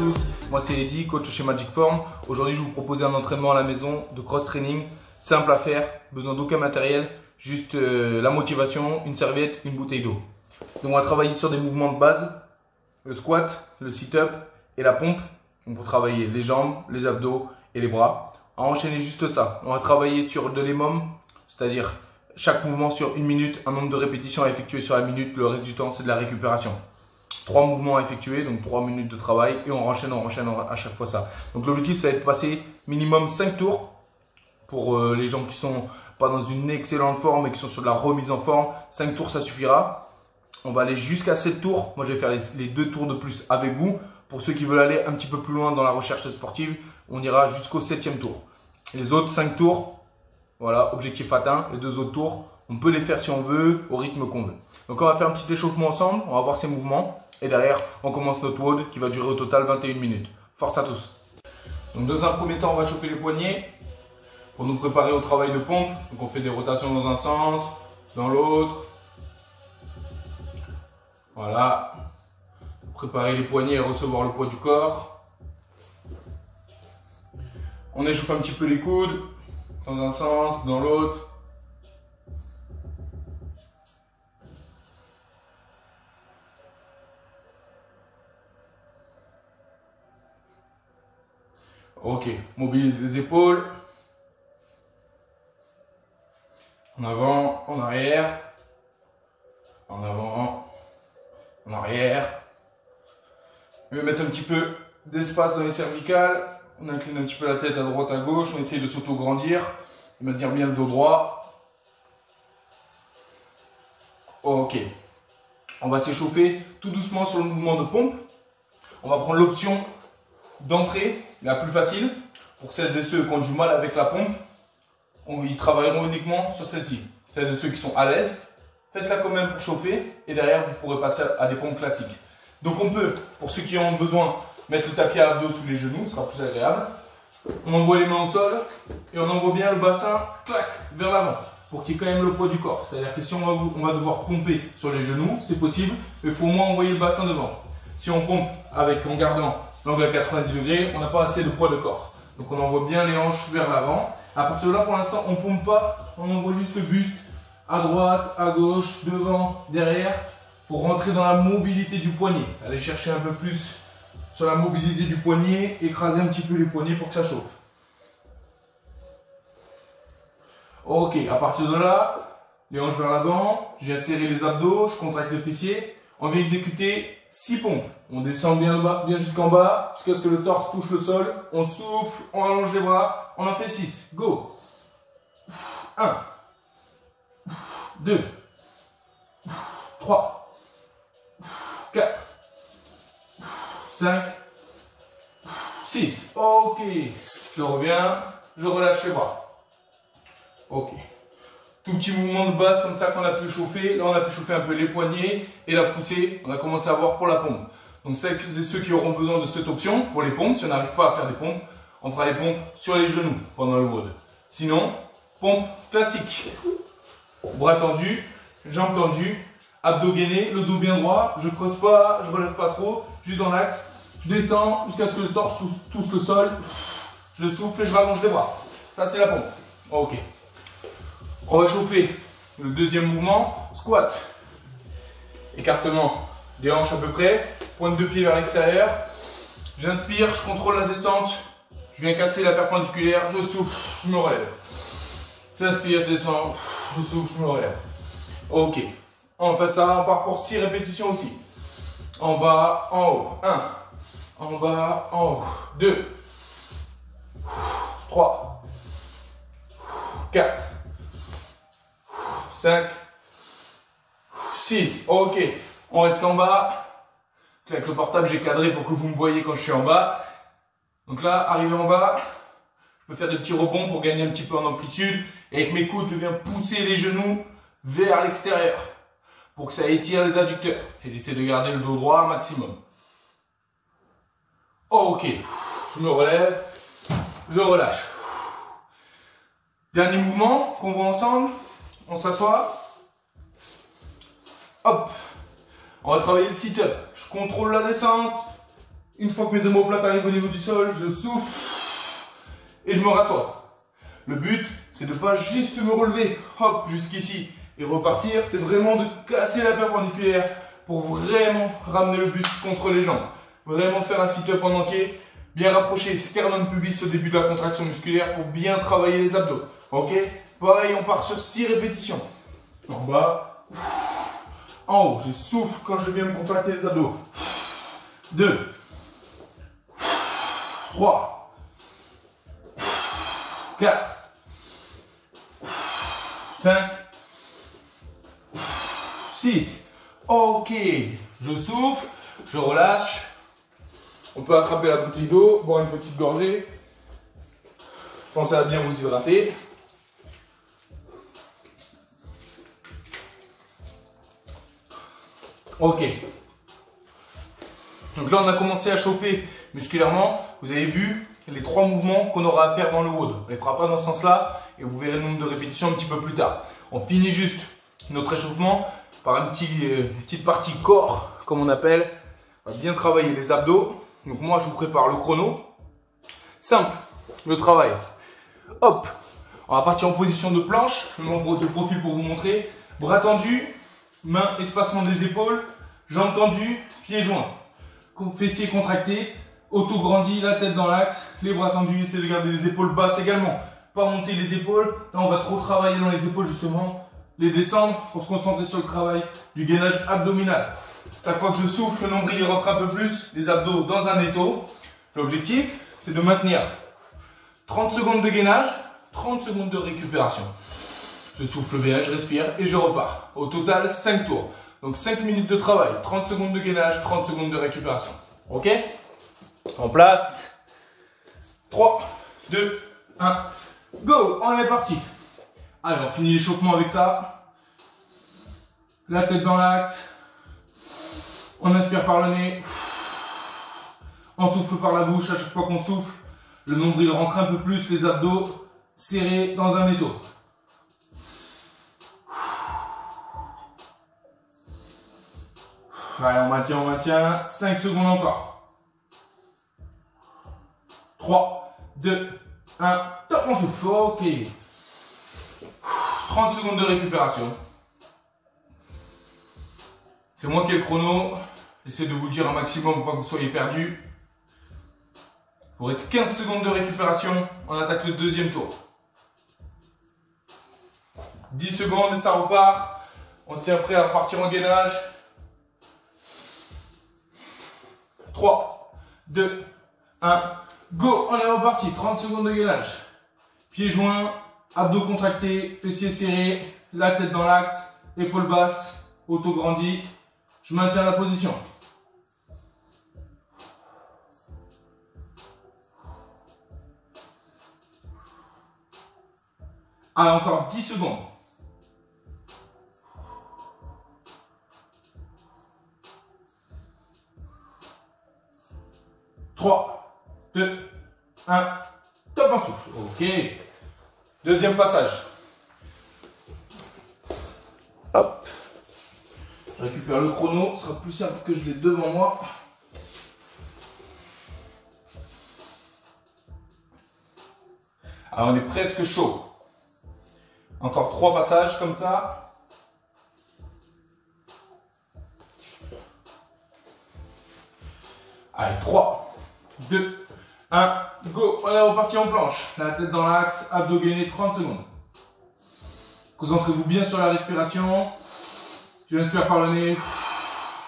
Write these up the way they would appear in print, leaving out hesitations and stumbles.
tous, moi c'est Eddy, coach chez Magic Form. Aujourd'hui je vais vous proposer un entraînement à la maison de cross training, simple à faire, besoin d'aucun matériel, juste la motivation, une serviette, une bouteille d'eau. Donc on va travailler sur des mouvements de base, le squat, le sit-up et la pompe. Donc pour travailler les jambes, les abdos et les bras. On va enchaîner juste ça, on va travailler sur de l'EMOM, c'est-à-dire chaque mouvement sur une minute, un nombre de répétitions à effectuer sur la minute, le reste du temps c'est de la récupération. 3 mouvements à effectuer, donc 3 minutes de travail et on enchaîne à chaque fois ça. Donc l'objectif ça va être de passer minimum 5 tours pour les gens qui sont pas dans une excellente forme et qui sont sur de la remise en forme. 5 tours ça suffira. On va aller jusqu'à 7 tours. Moi je vais faire les 2 tours de plus avec vous. Pour ceux qui veulent aller un petit peu plus loin dans la recherche sportive, on ira jusqu'au 7e tour. Les autres 5 tours, voilà, objectif atteint. Les 2 autres tours, on peut les faire si on veut, au rythme qu'on veut. Donc on va faire un petit échauffement ensemble, on va voir ces mouvements. Et derrière, on commence notre WOD qui va durer au total 21 minutes. Force à tous. Donc dans un premier temps, on va chauffer les poignets pour nous préparer au travail de pompe. Donc on fait des rotations dans un sens, dans l'autre. Voilà. Préparer les poignets et recevoir le poids du corps. On échauffe un petit peu les coudes, dans un sens, dans l'autre. Ok, mobilise les épaules. En avant, en arrière. En avant, en arrière. On va mettre un petit peu d'espace dans les cervicales. On incline un petit peu la tête à droite, à gauche. On essaye de s'auto-grandir. Maintenir bien le dos droit. Ok. On va s'échauffer tout doucement sur le mouvement de pompe. On va prendre l'option d'entrée, la plus facile. Pour celles et ceux qui ont du mal avec la pompe, ils travailleront uniquement sur celle-ci. Celles et ceux qui sont à l'aise, faites-la quand même pour chauffer et derrière vous pourrez passer à des pompes classiques. Donc on peut, pour ceux qui ont besoin, mettre le tapis à abdos sous les genoux, ce sera plus agréable. On envoie les mains au sol et on envoie bien le bassin, clac, vers l'avant pour qu'il y ait quand même le poids du corps. C'est-à-dire que si on va devoir pomper sur les genoux, c'est possible, mais il faut au moins envoyer le bassin devant. Si on pompe en gardant l'angle à 90 degrés, on n'a pas assez de poids de corps. Donc on envoie bien les hanches vers l'avant. À partir de là, pour l'instant, on ne pompe pas, on envoie juste le buste à droite, à gauche, devant, derrière, pour rentrer dans la mobilité du poignet. Aller chercher un peu plus sur la mobilité du poignet, écraser un petit peu les poignets pour que ça chauffe. Ok, à partir de là, les hanches vers l'avant, je viens serrer les abdos, je contracte les fessiers. On vient exécuter 6 pompes. On descend bien bas, bien jusqu'en bas, jusqu'à ce que le torse touche le sol. On souffle, on allonge les bras. On en fait 6. Go. 1, 2, 3, 4, 5, 6. Ok. Je reviens, je relâche les bras. Ok. Tout petit mouvement de base comme ça qu'on a pu chauffer. Là, on a pu chauffer un peu les poignets et la poussée. On a commencé à voir pour la pompe. Donc, celles et ceux qui auront besoin de cette option pour les pompes, si on n'arrive pas à faire des pompes, on fera les pompes sur les genoux pendant le WOD. Sinon, pompe classique. Bras tendus, jambes tendues, abdos gainés, le dos bien droit. Je creuse pas, je relève pas trop, juste dans l'axe. Je descends jusqu'à ce que le torse touche le sol. Je souffle et je rallonge les bras. Ça, c'est la pompe. Ok. On va chauffer le deuxième mouvement, squat. Écartement des hanches à peu près, pointe de pied vers l'extérieur. J'inspire, je contrôle la descente. Je viens casser la perpendiculaire, je souffle, je me relève. J'inspire, je descends, je souffle, je me relève. Ok. On fait ça, on part pour 6 répétitions aussi. En bas, en haut. 1. En bas, en haut. 2. 3. 4. 5, 6, ok, on reste en bas. Avec le portable, j'ai cadré pour que vous me voyez quand je suis en bas. Donc là, arrivé en bas, je peux faire des petits rebonds pour gagner un petit peu en amplitude. Et avec mes coudes, je viens pousser les genoux vers l'extérieur pour que ça étire les adducteurs. Et j'essaie de garder le dos droit un maximum. Ok, je me relève, je relâche. Dernier mouvement qu'on voit ensemble. On s'assoit. Hop. On va travailler le sit-up. Je contrôle la descente Une fois que mes omoplates arrivent au niveau du sol, je souffle et je me rassois. Le but, c'est de ne pas juste me relever, hop, jusqu'ici et repartir. C'est vraiment de casser la perpendiculaire pour vraiment ramener le buste contre les jambes. Vraiment faire un sit-up en entier, bien rapprocher sternum pubis au début de la contraction musculaire pour bien travailler les abdos. Ok? Pareil, on part sur 6 répétitions. En bas, en haut, je souffle quand je viens me contracter les abdos. 2, 3, 4, 5, 6. Ok, je souffle, je relâche. On peut attraper la bouteille d'eau, boire une petite gorgée. Pensez à bien vous hydrater. Ok. Donc là, on a commencé à chauffer musculairement. Vous avez vu les 3 mouvements qu'on aura à faire dans le WOD. On ne les fera pas dans ce sens-là et vous verrez le nombre de répétitions un petit peu plus tard. On finit juste notre échauffement par une petite partie corps, comme on appelle. On va bien travailler les abdos. Donc moi, je vous prépare le chrono. Simple, le travail. Hop, on va partir en position de planche. Je me montre de profil pour vous montrer. Bras tendus, main, espacement des épaules, jambes tendues, pieds joints. Fessiers contractés, auto grandi, la tête dans l'axe, les bras tendus, essayez de garder les épaules basses également. Pas monter les épaules. Là, on va trop travailler dans les épaules justement. Les descendre pour se concentrer sur le travail du gainage abdominal. Chaque fois que je souffle, le nombril il rentre un peu plus, les abdos dans un étau. L'objectif, c'est de maintenir 30 secondes de gainage, 30 secondes de récupération. Je souffle bien, je respire et je repars. Au total, 5 tours. Donc 5 minutes de travail, 30 secondes de gainage, 30 secondes de récupération. Ok? En place. 3, 2, 1, go! On est parti. Allez, on finit l'échauffement avec ça. La tête dans l'axe. On inspire par le nez. On souffle par la bouche. À chaque fois qu'on souffle, le nombril rentre un peu plus, les abdos serrés dans un étau. Allez, on maintient. 5 secondes encore. 3, 2, 1, top, on souffle. Ok. 30 secondes de récupération. C'est moi qui ai le chrono. J'essaie de vous le dire un maximum pour pas que vous soyez perdus. Il vous reste 15 secondes de récupération. On attaque le deuxième tour. 10 secondes et ça repart. On se tient prêt à repartir en gainage. 3, 2, 1, go. On est reparti. 30 secondes de gainage. Pieds joints, abdos contractés, fessiers serrés, la tête dans l'axe, épaules basses, auto grandi. Je maintiens la position. Allez, encore 10 secondes. 3, 2, 1, top, un souffle. Ok. Deuxième passage. Hop. Je récupère le chrono, ce sera plus simple que je l'ai devant moi. Alors on est presque chaud. Encore 3 passages comme ça. Allez, 3, 2, 1, go. On est reparti en planche. La tête dans l'axe, abdos gainés, 30 secondes. Concentrez-vous bien sur la respiration. Je respire par le nez,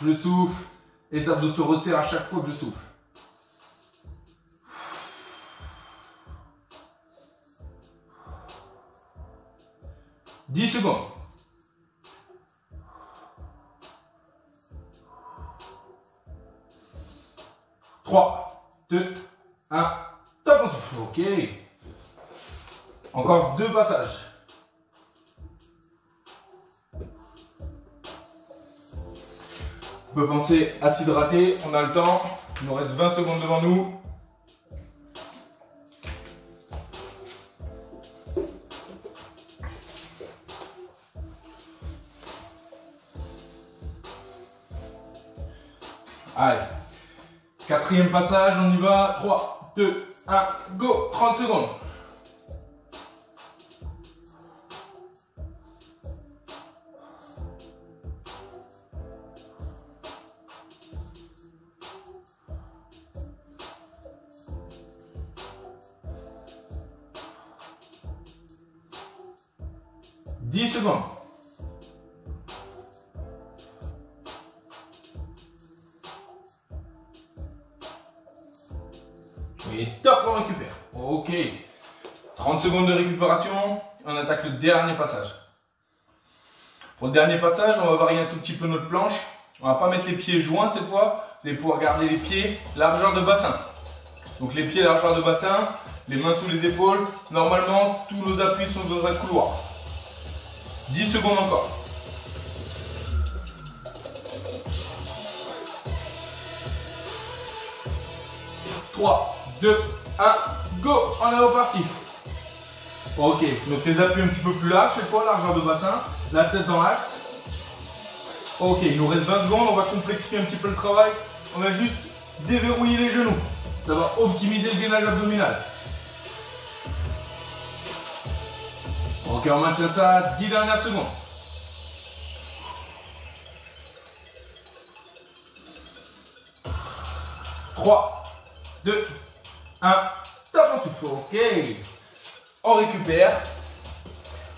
je souffle, et les abdos se resserrent à chaque fois que je souffle. « 10 secondes. 3, 2, 1, top, on souffle. Ok. Encore 2 passages. On peut penser à s'hydrater, on a le temps, il nous reste 20 secondes devant nous. Allez, Quatrième passage, on y va. 3, 2, 1, go. 30 secondes. Dix secondes. Et top, on récupère. Ok. 30 secondes de récupération. On attaque le dernier passage. Pour le dernier passage, on va varier un tout petit peu notre planche. On va pas mettre les pieds joints cette fois. Vous allez pouvoir garder les pieds largeur de bassin. Donc les pieds largeur de bassin, les mains sous les épaules. Normalement, tous nos appuis sont dans un couloir. 10 secondes encore. Trois, 2, 1, go. On est reparti. Ok, donc les appuis un petit peu plus larges cette fois, largeur de bassin, la tête dans l'axe. Ok, il nous reste 20 secondes, on va complexifier un petit peu le travail. On va juste déverrouiller les genoux. Ça va optimiser le gainage abdominal. Ok, on maintient ça 10 dernières secondes. Trois, 2, 1, top, on souffle. Ok. On récupère.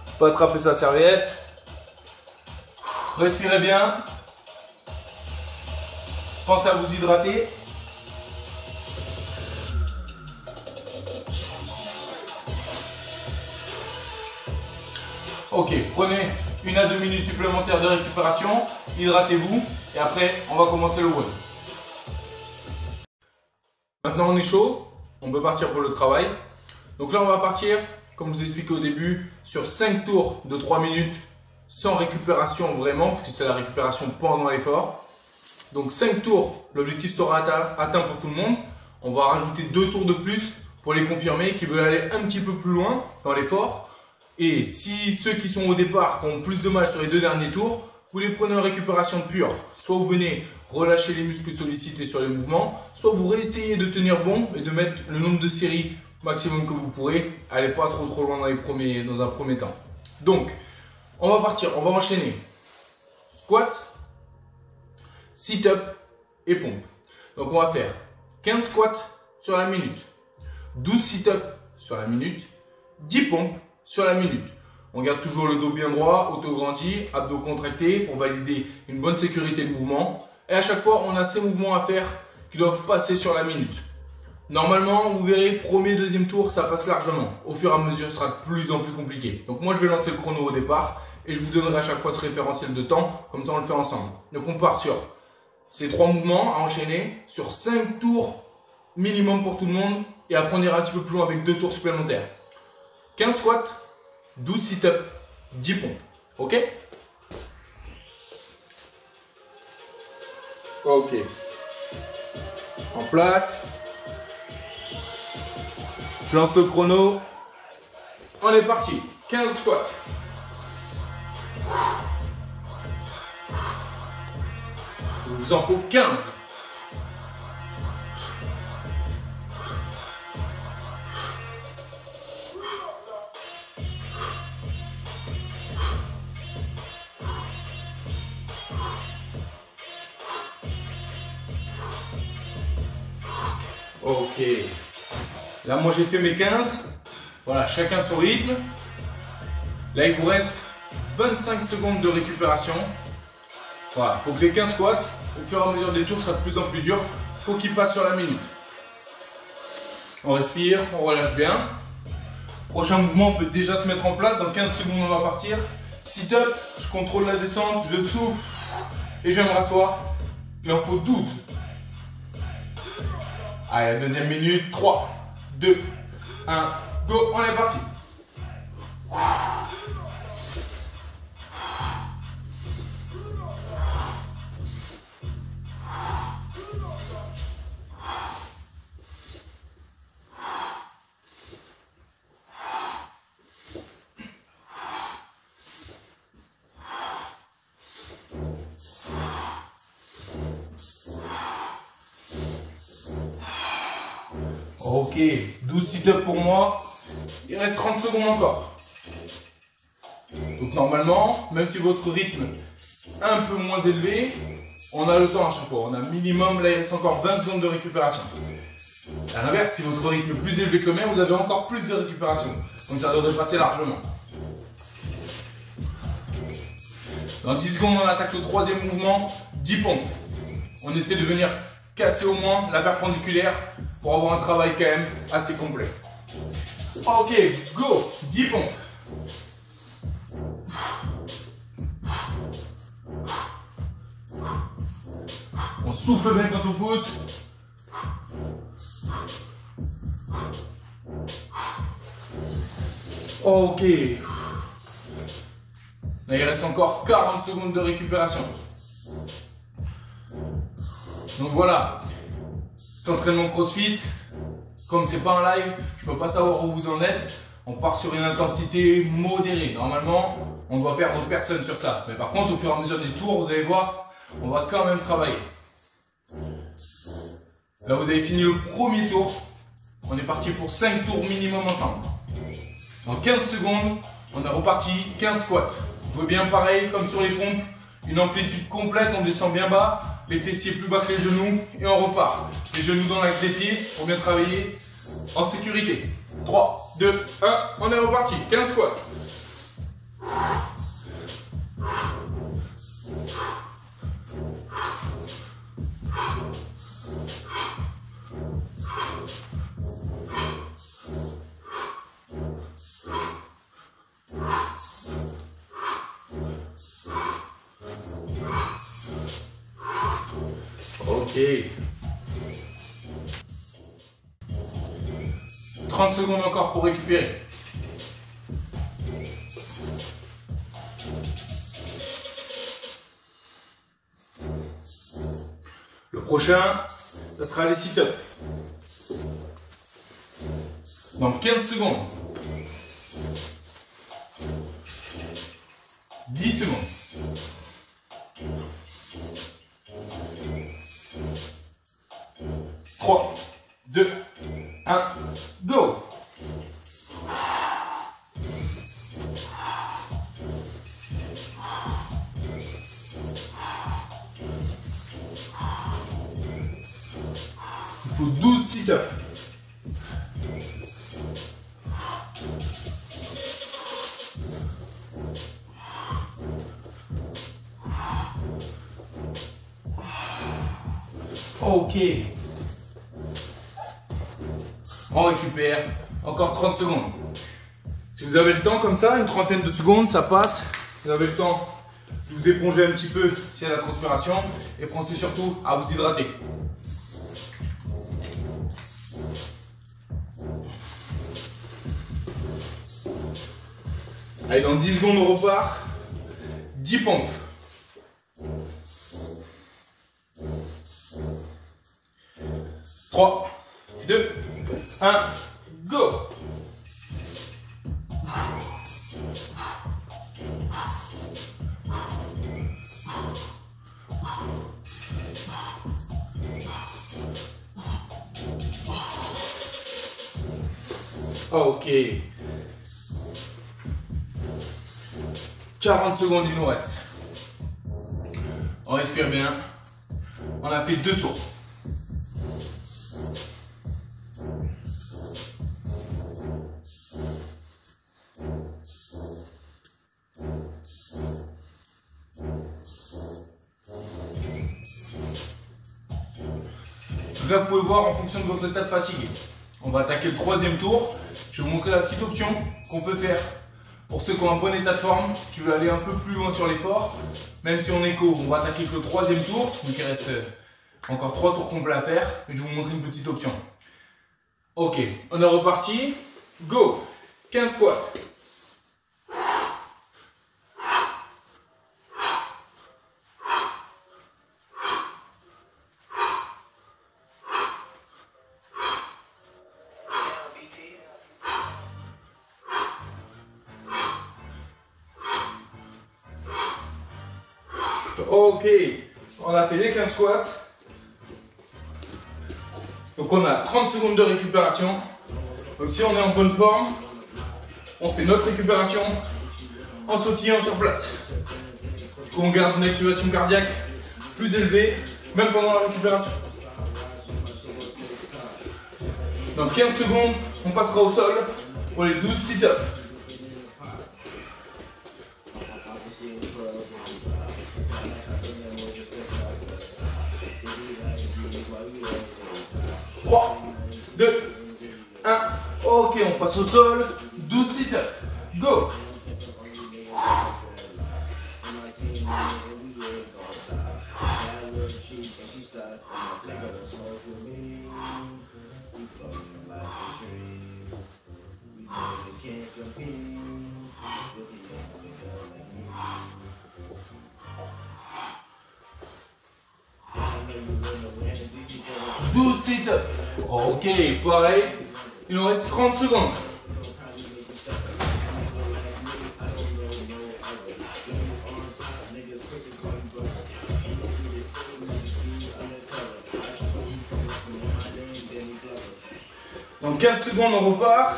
On peut attraper sa serviette. Respirez bien. Pensez à vous hydrater. Ok, prenez 1 à 2 minutes supplémentaires de récupération. Hydratez-vous. Et après, on va commencer le run. Maintenant, on est chaud. On peut partir pour le travail. Donc là, on va partir, comme je vous expliquais au début, sur 5 tours de 3 minutes sans récupération vraiment, puisque c'est la récupération pendant l'effort. Donc 5 tours, l'objectif sera atteint pour tout le monde. On va rajouter 2 tours de plus pour les confirmés qui veulent aller un petit peu plus loin dans l'effort. Et si ceux qui sont au départ qui ont plus de mal sur les 2 derniers tours, vous les prenez en récupération pure. Soit vous venez relâcher les muscles sollicités sur les mouvements, soit vous réessayez de tenir bon et de mettre le nombre de séries maximum que vous pourrez. Allez pas trop loin dans un premier temps. Donc, on va partir, on va enchaîner. Squat, sit-up et pompe. Donc on va faire 15 squats sur la minute, 12 sit-up sur la minute, 10 pompes sur la minute. On garde toujours le dos bien droit, auto-grandi, abdos contractés pour valider une bonne sécurité de mouvement. Et à chaque fois, on a ces mouvements à faire qui doivent passer sur la minute. Normalement, vous verrez, premier, deuxième tour, ça passe largement. Au fur et à mesure, ce sera de plus en plus compliqué. Donc moi, je vais lancer le chrono au départ et je vous donnerai à chaque fois ce référentiel de temps. Comme ça, on le fait ensemble. Donc on part sur ces 3 mouvements à enchaîner sur 5 tours minimum pour tout le monde. Et après, on ira un petit peu plus loin avec 2 tours supplémentaires. 15 squats, 12 sit-up, 10 pompes. Ok? Ok. En place. Je lance le chrono. On est parti. 15 squats. Il vous en faut 15. Ok. Là, moi, j'ai fait mes 15. Voilà, chacun son rythme. Là, il vous reste 25 secondes de récupération. Voilà, il faut que les 15 squats, au fur et à mesure des tours, ça sera de plus en plus dur. Il faut qu'ils passent sur la minute. On respire, on relâche bien. Prochain mouvement, on peut déjà se mettre en place. Dans 15 secondes, on va partir. Sit-up, je contrôle la descente, je souffle et je me rassois. Il en faut 12. Allez, deuxième minute. 3, 2, 1, go, on est parti. Ok, 12 sit-ups pour moi. Il reste 30 secondes encore. Donc normalement, même si votre rythme est un peu moins élevé, on a le temps à chaque fois. On a minimum, là il reste encore 20 secondes de récupération. À l'inverse, si votre rythme est plus élevé que le mien, vous avez encore plus de récupération. Donc ça devrait passer largement. Dans 10 secondes, on attaque le troisième mouvement, 10 pompes. On essaie de venir casser au moins la perpendiculaire pour avoir un travail quand même assez complet. Ok, go, 10 pompes. On souffle bien quand on pousse. Ok. Là, il reste encore 40 secondes de récupération. Donc voilà, cet entraînement CrossFit, comme c'est pas un live, je peux pas savoir où vous en êtes. On part sur une intensité modérée. Normalement, on doit perdre personne sur ça. Mais par contre, au fur et à mesure des tours, vous allez voir, on va quand même travailler. Là, vous avez fini le premier tour. On est parti pour 5 tours minimum ensemble. Dans 15 secondes, on est reparti 15 squats. Vous voyez bien pareil, comme sur les pompes, une amplitude complète, on descend bien bas, les fessiers plus bas que les genoux et on repart. Les genoux dans l'axe des pieds pour bien travailler en sécurité. 3, 2, 1, on est reparti. 15 squats. Ok. 30 secondes encore pour récupérer. Le prochain, ça sera les sit-ups. Dans 15 secondes. 10 secondes. 3, 2, 1, go! Il faut 12 sit-ups. Ok. On récupère. Encore 30 secondes. Si vous avez le temps comme ça, une trentaine de secondes, ça passe. Vous avez le temps de vous éponger un petit peu s'il y a la transpiration. Et pensez surtout à vous hydrater. Allez, dans 10 secondes, on repart. 10 pompes. 3, 2, 1, go! Ok. 40 secondes, il nous reste. On respire bien. On a fait 2 tours. Donc là, vous pouvez voir en fonction de votre état de fatigue. On va attaquer le troisième tour. Je vais vous montrer la petite option qu'on peut faire pour ceux qui ont un bon état de forme, qui veulent aller un peu plus loin sur l'effort. Même si on est écho, on va attaquer que le troisième tour. Donc il reste encore 3 tours complets à faire. Mais je vais vous montrer une petite option. Ok, on est reparti. Go! 15 squats. Ok, on a fait les 15 squats. Donc on a 30 secondes de récupération. Donc si on est en bonne forme, on fait notre récupération en sautillant sur place. Donc on garde une activation cardiaque plus élevée, même pendant la récupération. Dans 15 secondes, on passera au sol pour les 12 sit-ups. Trois, 2, 1. Ok, on passe au sol. 12 sit-ups. Go! Sit-ups. Ok, pareil. Il nous reste 30 secondes. Dans 15 secondes, on repart.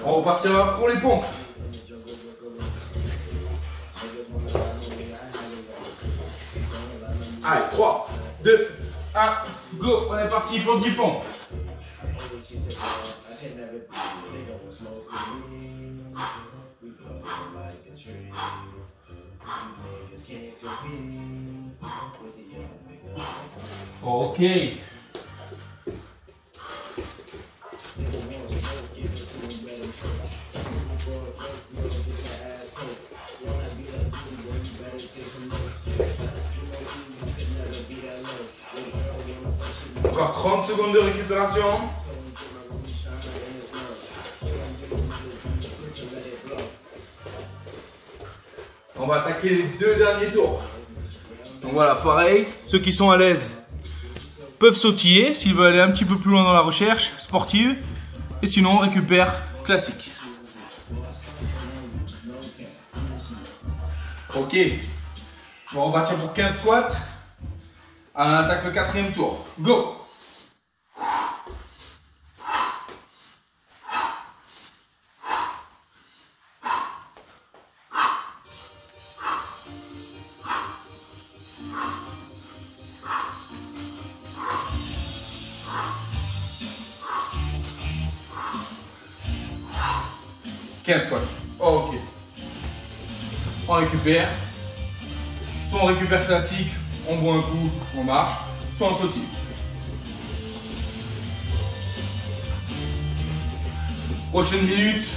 On repartira pour les pompes. Allez, 3, 2, 1, go. On est parti pour 10 pompes. Ok. Encore 30 secondes de récupération. On va attaquer les 2 derniers tours. Donc voilà, pareil, ceux qui sont à l'aise peuvent sautiller s'ils veulent aller un petit peu plus loin dans la recherche sportive. Et sinon, on récupère classique. Ok. On va repartir pour 15 squats. On attaque le 4e tour. Go! Squats. Ok. On récupère. Soit on récupère classique, on boit un coup, on marche, soit on sautille. Prochaine minute,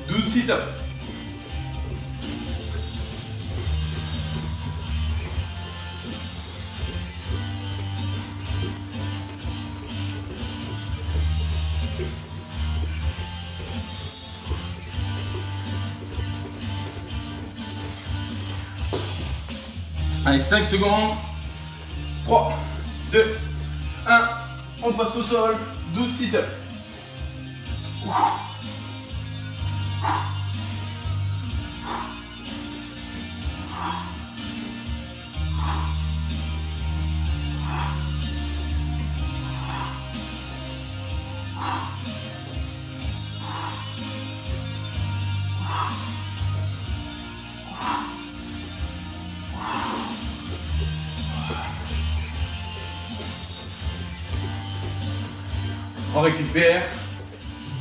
12 sit-ups. Allez, 5 secondes. 3, 2, 1. On passe au sol. 12 sit-ups. On récupère.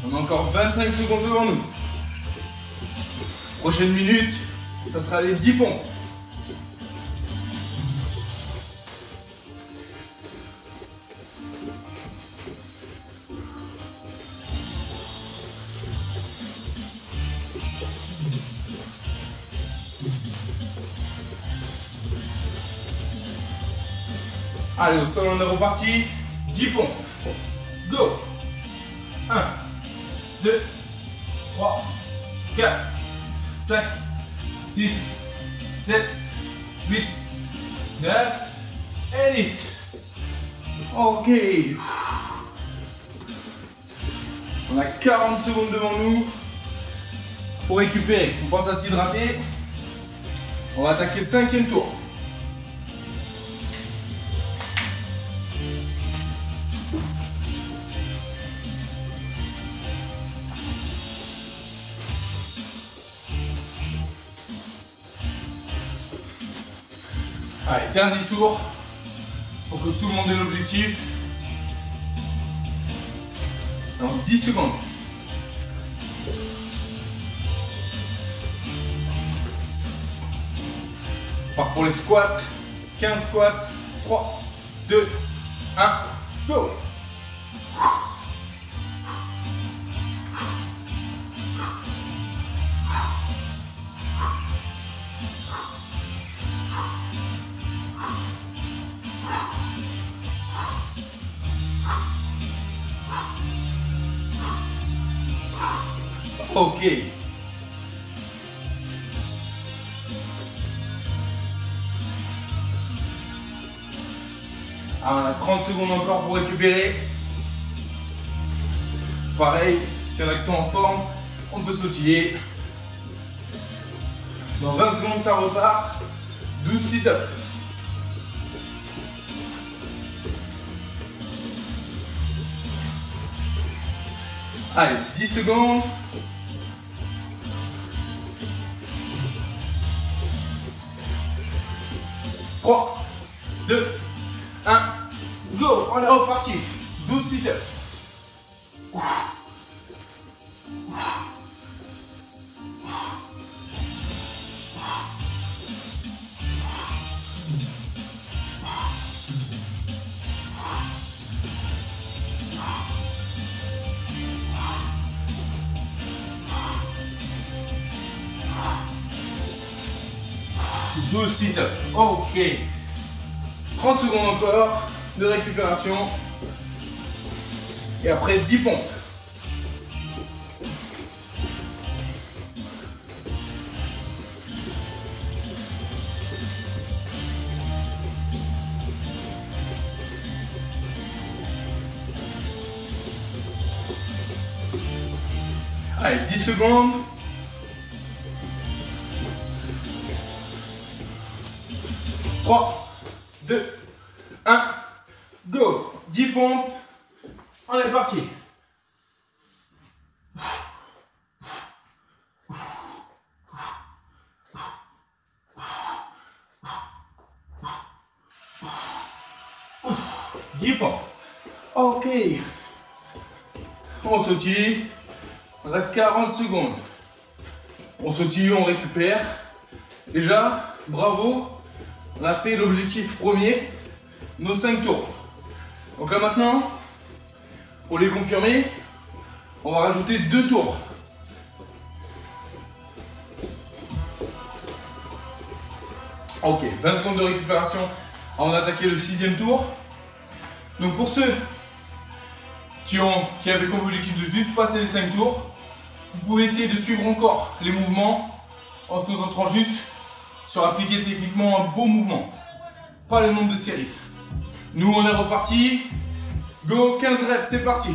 On a encore 25 secondes devant nous. Prochaine minute, ça sera les 10 pompes. Allez, au sol, on est reparti. 10 pompes. Go! 1, 2, 3, 4, 5, 6, 7, 8, 9 et 10. Ok. On a 40 secondes devant nous pour récupérer. On pense à s'hydrater. On va attaquer le 5e tour. Allez, dernier tour pour que tout le monde ait l'objectif. Dans 10 secondes. On part pour les squats. 15 squats. 3, 2, 1, go! Ok. On a 30 secondes encore pour récupérer. Pareil, s'il y en a qui sont en forme, on peut sautiller. Dans 20 secondes, ça repart. 12 sit-ups. Allez, 10 secondes. 3, 2, 1, go! On est reparti. 12 sit-ups. Sit-up. Ok. 30 secondes encore de récupération. Et après 10 pompes. Allez, 10 secondes. 3, 2, 1, go! 10 pompes, on est parti. Ok. On sautille. On a 40 secondes. On sautille, on récupère. Déjà, bravo. On a fait l'objectif premier, nos 5 tours. Donc là maintenant, pour les confirmer, on va rajouter 2 tours. Ok, 20 secondes de récupération avant d'attaquer le 6e tour. Donc pour ceux qui avaient comme objectif de juste passer les 5 tours, vous pouvez essayer de suivre encore les mouvements en se concentrant juste sur appliquer techniquement un beau mouvement, pas le nombre de séries. Nous on est reparti, go, 15 reps, c'est parti.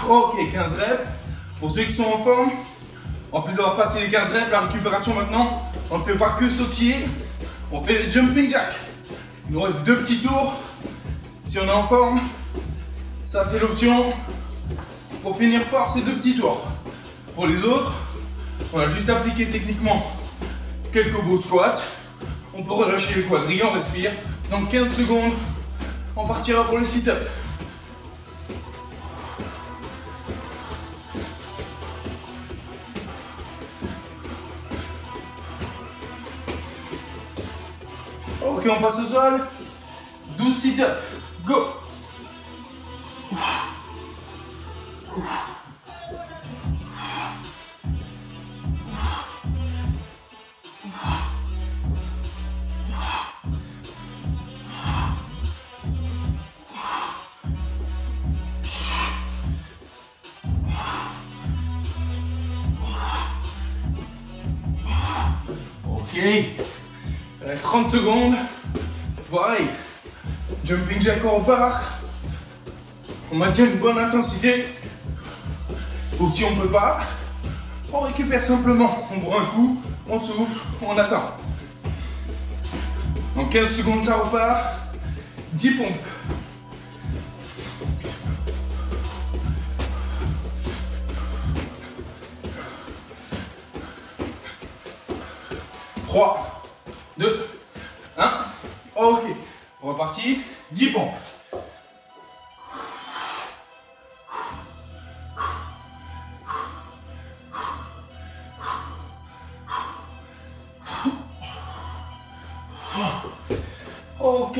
Ok, 15 reps. Pour ceux qui sont en forme, en plus d'avoir passé les 15 reps, la récupération maintenant, on ne fait pas que sautiller, on fait des jumping jacks. Il nous reste 2 petits tours. Si on est en forme, ça c'est l'option. Pour finir fort, c'est 2 petits tours. Pour les autres, on a juste appliqué techniquement quelques beaux squats. On peut relâcher les quadrilles, on respire. Dans 15 secondes, on partira pour le sit-up. Ok, on passe au sol. 12 sit-ups. Go! Ok. Il reste 30 secondes. Pareil. Jumping jack, on repart. On maintient une bonne intensité. Ou si on ne peut pas, on récupère simplement. On prend un coup, on souffle, on attend. En 15 secondes, ça repart. 10 pompes. 3, 2, 1. Ok. Reparti. 10 pompes. Ok.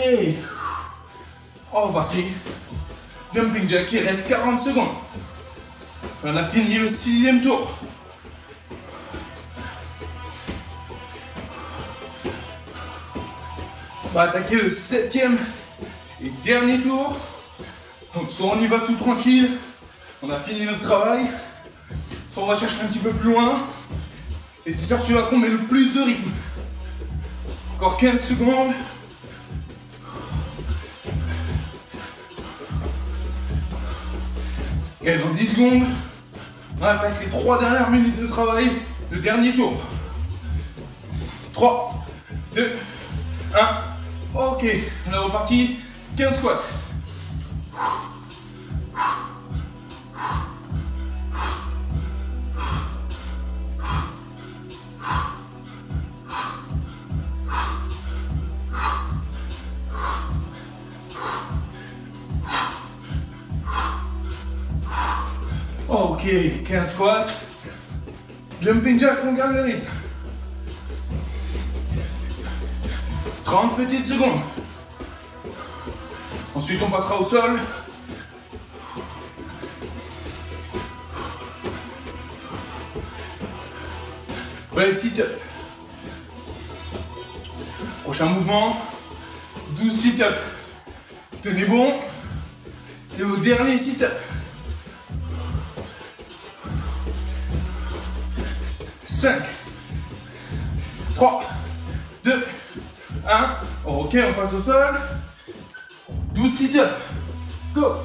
On reparti. Jumping jack, il reste 40 secondes. On a fini le 6e tour. On va attaquer le 7e et dernier tour. Donc soit on y va tout tranquille, on a fini notre travail, soit on va chercher un petit peu plus loin. Et c'est sur celui-là qu'on met le plus de rythme. Encore 15 secondes. Et dans 10 secondes, on attaque les 3 dernières minutes de travail, le dernier tour. 3, 2, 1. Ok, on est reparti. 15 squats. Ok, 15 squats. Jumping jack, on garde le rythme. 30 petites secondes. Ensuite, on passera au sol. Voilà, sit-up. Prochain mouvement, 12 sit-up. Tenez bon. C'est vos derniers sit-up. 5, 3, 2, 1. Ok, on passe au sol. 12 sit-ups. Go.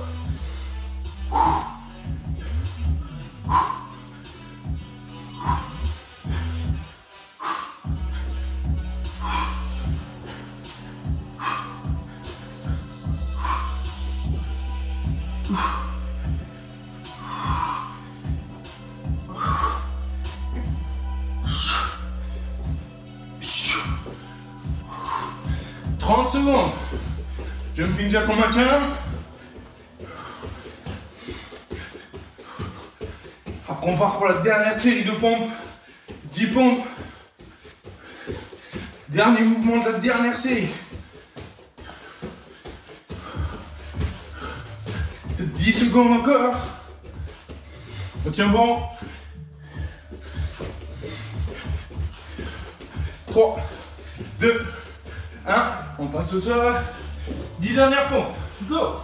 Secondes. Jumping jack en maintien. Après on part pour la dernière série de pompes. 10 pompes. Dernier mouvement de la dernière série. 10 secondes encore. On tient bon. 3, 2, 1. On passe au sol. 10 dernières pompes. Go.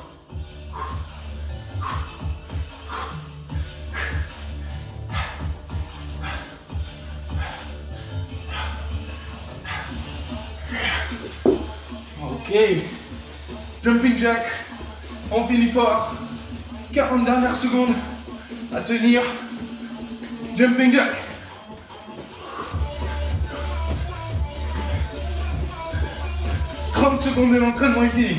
Ok. Jumping jack. On finit fort. 40 dernières secondes à tenir. Jumping jack. Secondes et l'entraînement est fini.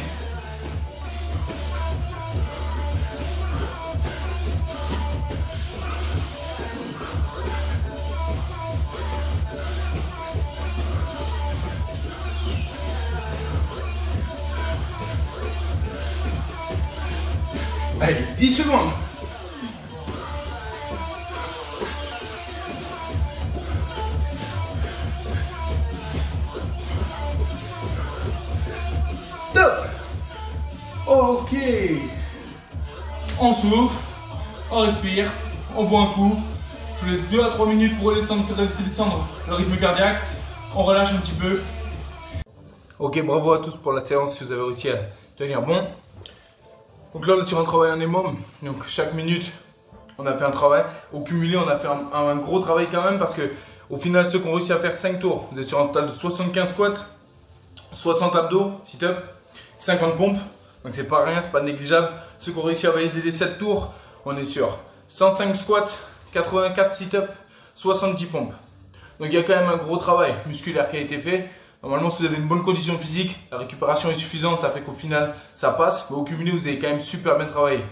Allez, 10 secondes. Ok, on souffle, on respire, on boit un coup. Je vous laisse 2 à 3 minutes pour redescendre le rythme cardiaque. On relâche un petit peu. Ok, bravo à tous pour la séance si vous avez réussi à tenir bon. Donc là, on est sur un travail en minimum. Donc chaque minute, on a fait un travail. Au cumulé, on a fait un gros travail quand même parce que au final, ceux qui ont réussi à faire 5 tours, vous êtes sur un total de 75 squats, 60 abdos, sit-up, 50 pompes. Donc c'est pas rien, c'est pas négligeable. Ceux qui ont réussi à valider les 7 tours, on est sur 105 squats, 84 sit-ups, 70 pompes. Donc il y a quand même un gros travail musculaire qui a été fait. Normalement, si vous avez une bonne condition physique, la récupération est suffisante, ça fait qu'au final, ça passe. Mais au cumulé, vous avez quand même super bien travaillé.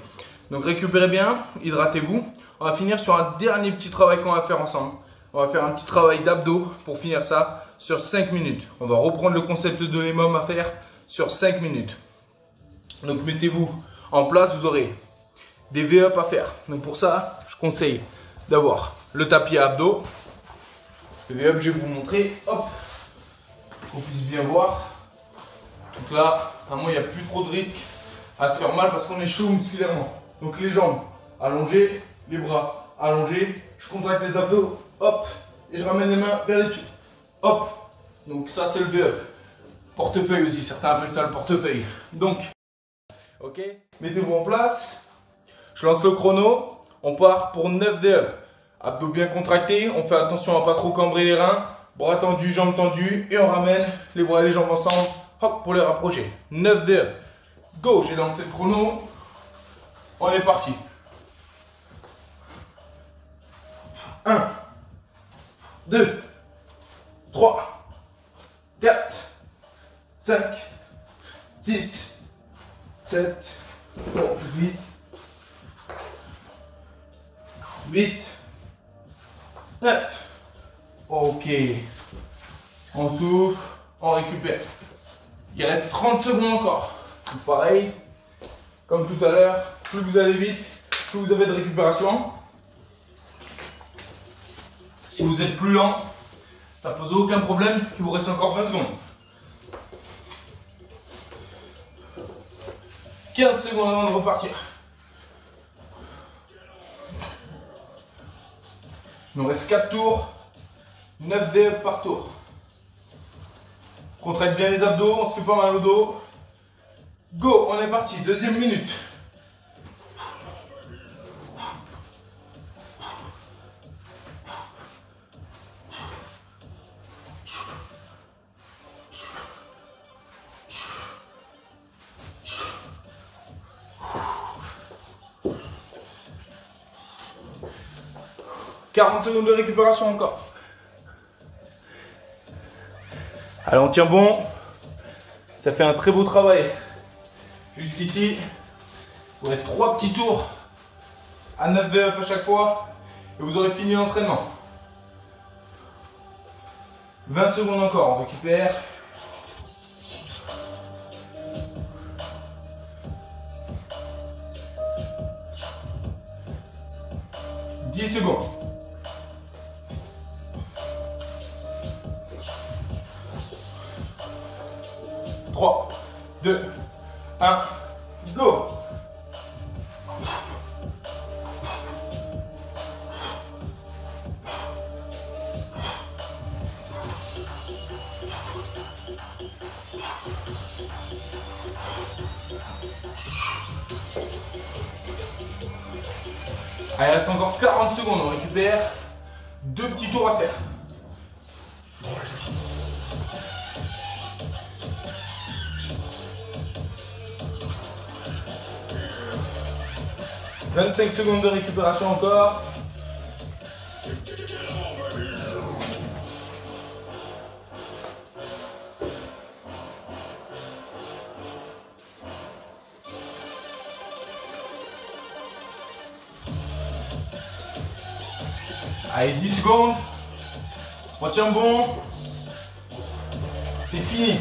Donc récupérez bien, hydratez-vous. On va finir sur un dernier petit travail qu'on va faire ensemble. On va faire un petit travail d'abdos pour finir ça sur 5 minutes. On va reprendre le concept de minimum à faire sur 5 minutes. Donc mettez-vous en place, vous aurez des V-up à faire. Donc pour ça, je conseille d'avoir le tapis à abdos. Le V-up, je vais vous montrer, hop, pour qu'on puisse bien voir. Donc là, vraiment, il n'y a plus trop de risque à se faire mal parce qu'on est chaud musculairement. Donc les jambes allongées, les bras allongés, je contracte les abdos, hop, et je ramène les mains vers les pieds, hop. Donc ça, c'est le V-up. Portefeuille aussi, certains appellent ça le portefeuille. Donc, ok, mettez-vous en place. Je lance le chrono. On part pour 9 V-up. Abdos bien contractés. On fait attention à pas trop cambrer les reins. Bras tendus, jambes tendues. Et on ramène les bras et les jambes ensemble. Hop, pour les rapprocher. 9 V-up. Go, j'ai lancé le chrono. On est parti. 1, 2, 3, 4, 5, 6, 7, bon, je glisse, 8, 9, ok, on souffle, on récupère, il reste 30 secondes encore, donc pareil, comme tout à l'heure, plus vous allez vite, plus vous avez de récupération. Si vous êtes plus lent, ça ne pose aucun problème, il vous reste encore 20 secondes. 15 secondes avant de repartir. Il nous reste 4 tours, 9 V-up par tour. Contracte bien les abdos, on se fait pas mal au dos. Go, on est parti, deuxième minute. « 40 secondes de récupération encore. » Allez, on tient bon. Ça fait un très beau travail. Jusqu'ici, il vous reste 3 petits tours à 9 V-up à chaque fois et vous aurez fini l'entraînement. 20 secondes encore, on récupère. « 10 secondes. 3, 2, 1, go! Allez, il reste encore 40 secondes, on récupère. 2 petits tours à faire. « 25 secondes de récupération encore. » Allez, 10 secondes. On tient bon. C'est fini.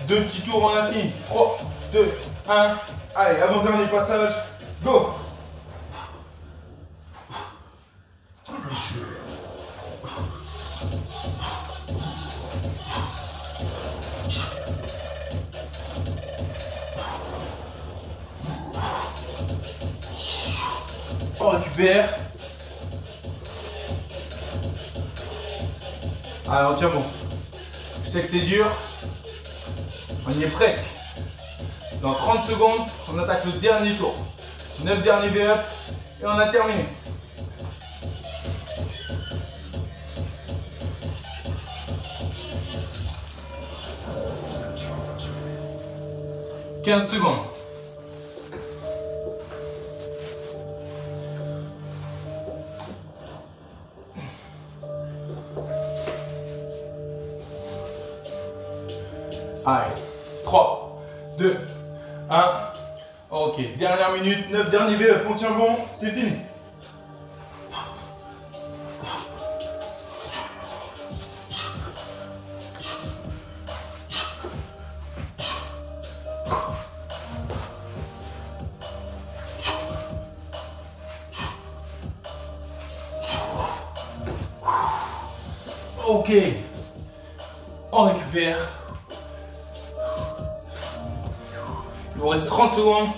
2 petits tours, on a fini. 3, 2, 1. Allez, avant-dernier passage. Go! On récupère. Allez, on tient bon. Je sais que c'est dur. On y est presque. Dans 30 secondes, on attaque le dernier tour. 9 derniers V-up et on a terminé. « 15 secondes. » Allez, 3, 2, 1. Ok, dernière minute, 9 derniers VE, on tient bon, c'est fini. Ok, on récupère. Il vous reste 30 secondes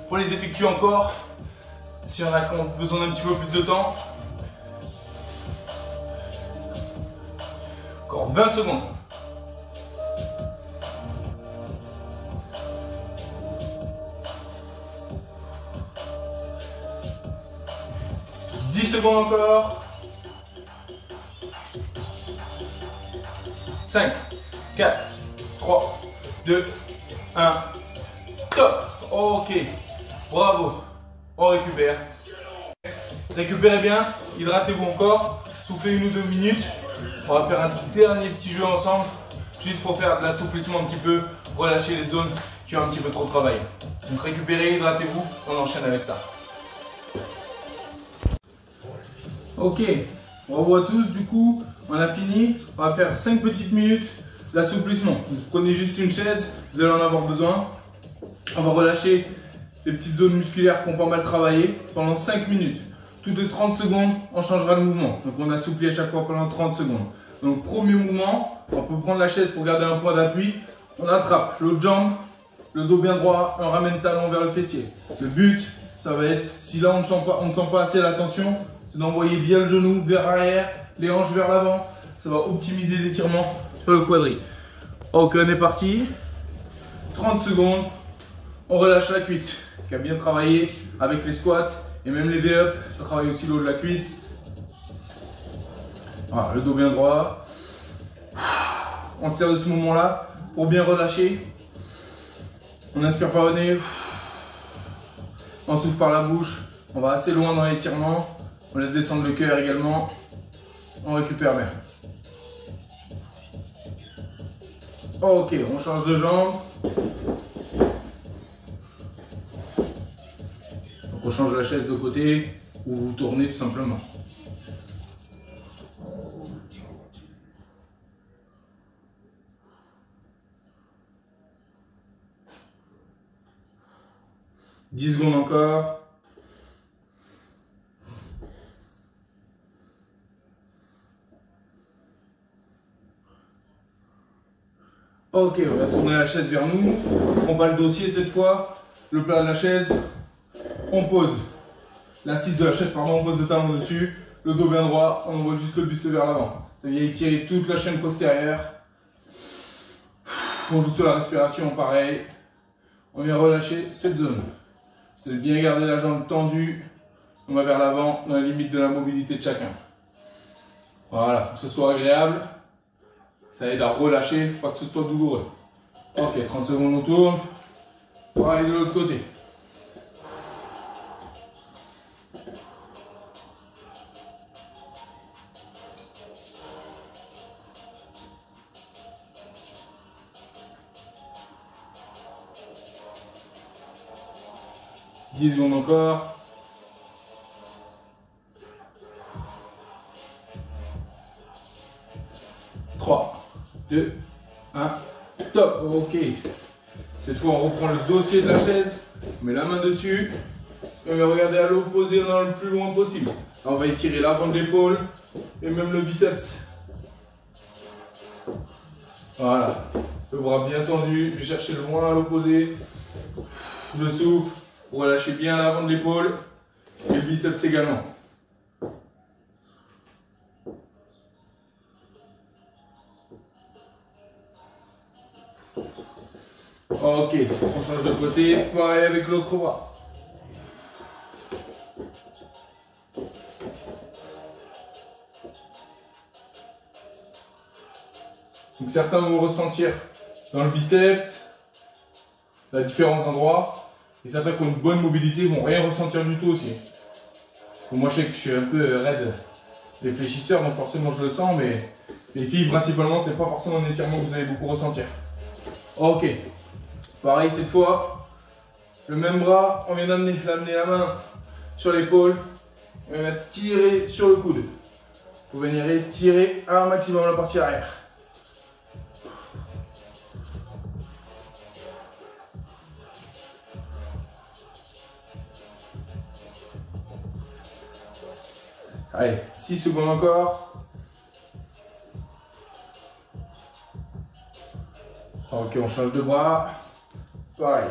pour les effectuer encore. S'il y en a qui ont besoin d'un petit peu plus de temps. Encore 20 secondes. « 10 secondes encore. 5, 4, 3, 2, 1. Top. Ok. Bravo. On récupère. Récupérez bien. Hydratez-vous encore. Soufflez 1 ou 2 minutes. On va faire un dernier petit jeu ensemble. Juste pour faire de l'assouplissement un petit peu. Relâcher les zones qui ont un petit peu trop travaillé. Donc récupérez, hydratez-vous. On enchaîne avec ça. Ok. Bravo à tous. Du coup, on a fini. On va faire 5 petites minutes d'assouplissement. Vous prenez juste une chaise. Vous allez en avoir besoin. On va relâcher les petites zones musculaires qui ont pas mal travaillé pendant 5 minutes. Toutes les 30 secondes, on changera de mouvement. Donc on assouplit à chaque fois pendant 30 secondes. Donc premier mouvement, on peut prendre la chaise pour garder un point d'appui. On attrape l'autre jambe, le dos bien droit, on ramène talon vers le fessier. Le but, ça va être, si là on ne sent pas assez la tension, c'est d'envoyer bien le genou vers l'arrière, les hanches vers l'avant. Ça va optimiser l'étirement sur le quadri. Ok, on est parti. 30 secondes. On relâche la cuisse qui a bien travaillé avec les squats et même les V-up. Ça travaille aussi le haut de la cuisse. Voilà, le dos bien droit. On se sert de ce moment-là pour bien relâcher. On inspire par le nez. On souffle par la bouche. On va assez loin dans l'étirement. On laisse descendre le cœur également. On récupère bien. Ok, on change de jambe. On change la chaise de côté ou vous tournez tout simplement. « 10 secondes encore. Ok, on va tourner la chaise vers nous. On prend pas le dossier cette fois. Le plat de la chaise. On pose l'assise de la chaise, pardon, on pose le talon dessus, le dos bien droit, on envoie juste le buste vers l'avant. Ça vient étirer toute la chaîne postérieure. On joue sur la respiration, pareil. On vient relâcher cette zone. C'est de bien garder la jambe tendue. On va vers l'avant, dans la limite de la mobilité de chacun. Voilà, il faut que ce soit agréable. Ça aide à relâcher, il ne faut pas que ce soit douloureux. Ok, 30 secondes, on tourne. Pareil de l'autre côté. « 10 secondes encore. » 3, 2, 1, top. Ok. Cette fois, on reprend le dossier de la chaise, on met la main dessus, et on va regarder à l'opposé, on le plus loin possible. Là, on va étirer l'avant de l'épaule et même le biceps. Voilà. Le bras bien tendu, je vais chercher loin à l'opposé. Je souffle pour relâcher bien l'avant de l'épaule et le biceps également. Ok, on change de côté, pareil avec l'autre bras. Donc certains vont ressentir dans le biceps la différence d'endroit et certains qui ont une bonne mobilité vont rien ressentir du tout aussi. Parce que moi je sais que je suis un peu raide réfléchisseur donc forcément je le sens, mais les filles principalement c'est pas forcément un étirement que vous allez beaucoup ressentir. Ok. Pareil cette fois. Le même bras, on vient d'amener la main sur l'épaule. On va tirer sur le coude. Vous venez tirer un maximum la partie arrière. Allez, 6 secondes encore. Ok, on change de bras. Pareil.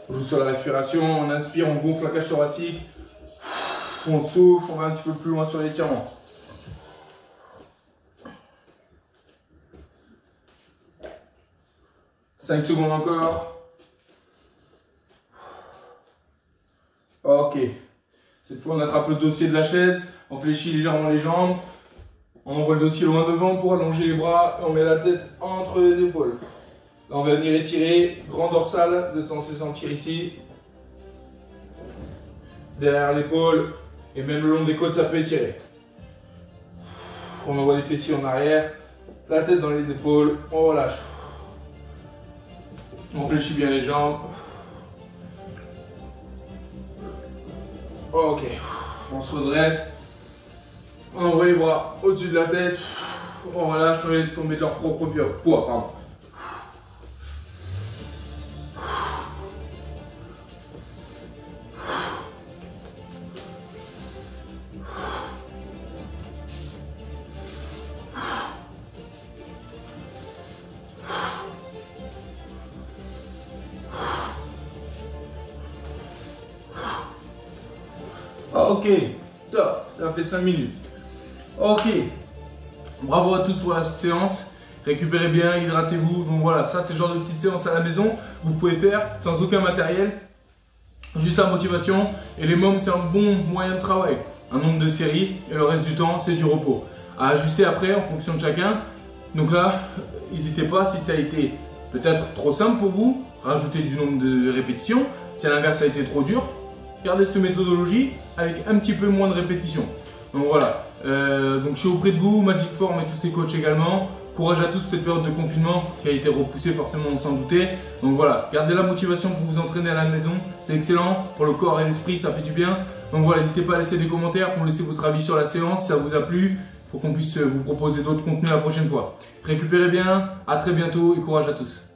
On joue sur la respiration, on inspire, on gonfle la cage thoracique. On souffle, on va un petit peu plus loin sur l'étirement. Cinq secondes encore. Ok. Cette fois, on attrape le dossier de la chaise, on fléchit légèrement les jambes. On envoie le dossier loin devant pour allonger les bras et on met la tête entre les épaules. Là, on va venir étirer, grand dorsal, vous êtes censé sentir ici. Derrière l'épaule et même le long des côtes, ça peut étirer. On envoie les fessiers en arrière, la tête dans les épaules, on relâche. On fléchit bien les jambes. Ok, on se redresse. On envoie les bras au-dessus de la tête. On relâche, on laisse tomber de leur propre poids. Pardon. Ok, top, ça fait 5 minutes. Ok, bravo à tous pour la séance. Récupérez bien, hydratez-vous. Donc voilà, ça c'est le genre de petite séance à la maison que vous pouvez faire sans aucun matériel. Juste la motivation et les mômes, c'est un bon moyen de travail. Un nombre de séries et le reste du temps, c'est du repos. À ajuster après en fonction de chacun. Donc là, n'hésitez pas si ça a été peut-être trop simple pour vous, rajoutez du nombre de répétitions. Si à l'inverse ça a été trop dur, gardez cette méthodologie avec un petit peu moins de répétitions. Donc voilà, donc je suis auprès de vous, Magic Form et tous ces coachs également. Courage à tous cette période de confinement qui a été repoussée forcément, on s'en doutait. Donc voilà, gardez la motivation pour vous entraîner à la maison, c'est excellent pour le corps et l'esprit, ça fait du bien. Donc voilà, n'hésitez pas à laisser des commentaires pour laisser votre avis sur la séance si ça vous a plu, pour qu'on puisse vous proposer d'autres contenus la prochaine fois. Récupérez bien, à très bientôt et courage à tous.